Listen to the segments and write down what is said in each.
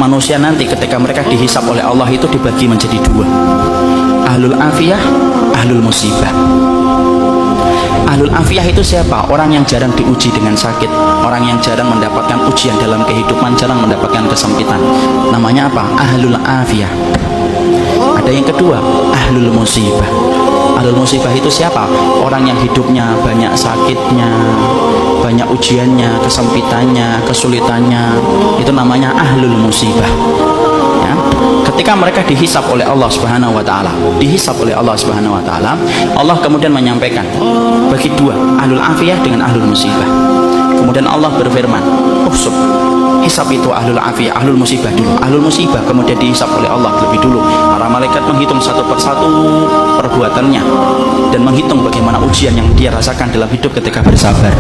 manusia nanti ketika mereka dihisab oleh Allah itu dibagi menjadi dua, ahlul afiyah, ahlul musibah. Ahlul afiyah itu siapa? Orang yang jarang diuji dengan sakit, orang yang jarang mendapatkan ujian dalam kehidupan, jarang mendapatkan kesempitan. Namanya apa? Ahlul afiyah. Ada yang kedua, ahlul musibah. Ahlul musibah itu siapa? Orang yang hidupnya banyak sakitnya, banyak ujiannya, kesempitannya, kesulitannya. Itu namanya ahlul musibah. Ya. Ketika mereka dihisab oleh Allah Subhanahu wa taala, Allah kemudian menyampaikan bagi dua, ahlul afiyah dengan ahlul musibah. Kemudian Allah berfirman, hisab itu ahlul afiyah, ahlul musibah dulu. Ahlul musibah kemudian dihisab oleh Allah lebih dulu. Para malaikat menghitung satu persatu perbuatannya dan menghitung bagaimana ujian yang dia rasakan dalam hidup ketika bersabar.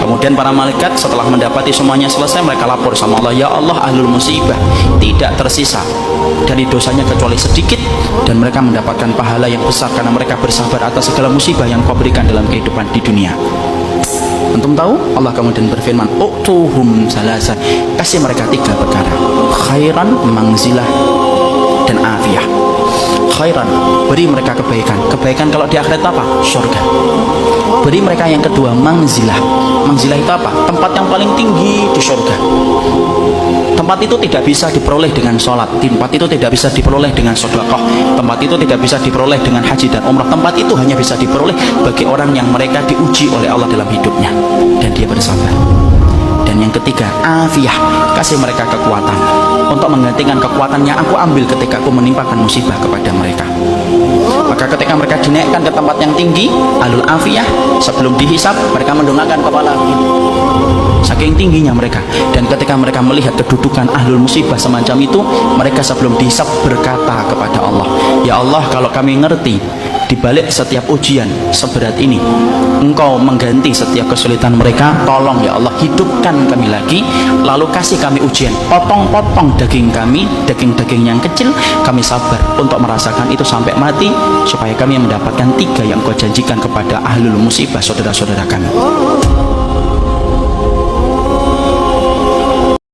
Kemudian para malaikat setelah mendapati semuanya selesai, mereka lapor sama Allah, ya Allah, ahlul musibah tidak tersisa dari dosanya kecuali sedikit, dan mereka mendapatkan pahala yang besar karena mereka bersabar atas segala musibah yang kau berikan dalam kehidupan di dunia. Antum tahu? Allah kemudian berfirman, utuhum salasa, kasih mereka tiga perkara, khairan, mangzilah, dan afiyah. Khairan, beri mereka kebaikan. Kebaikan kalau di akhirat apa? Surga. Beri mereka yang kedua, mangzilah. Mangzilah itu apa? Tempat yang paling tinggi di surga. Tempat itu tidak bisa diperoleh dengan sholat, tempat itu tidak bisa diperoleh dengan sedekah, tempat itu tidak bisa diperoleh dengan haji dan umrah. Tempat itu hanya bisa diperoleh bagi orang yang mereka diuji oleh Allah dalam hidupnya dan dia bersabar. Dan yang ketiga, afiyah, kasih mereka kekuatan untuk menggantikan kekuatan yang aku ambil ketika aku menimpakan musibah kepada mereka. Maka ketika mereka dinaikkan ke tempat yang tinggi, ahlul afiyah, sebelum dihisab mereka mendongakkan kepala saking tingginya mereka. Dan ketika mereka melihat kedudukan ahlul musibah semacam itu, mereka sebelum dihisab berkata kepada Allah, ya Allah, kalau kami ngerti di balik setiap ujian seberat ini Engkau mengganti setiap kesulitan mereka, tolong ya Allah, hidupkan kami lagi, lalu kasih kami ujian, potong-potong daging kami, daging-daging yang kecil, kami sabar untuk merasakan itu sampai mati, supaya kami mendapatkan tiga yang Engkau janjikan kepada ahlul musibah, saudara-saudara kami.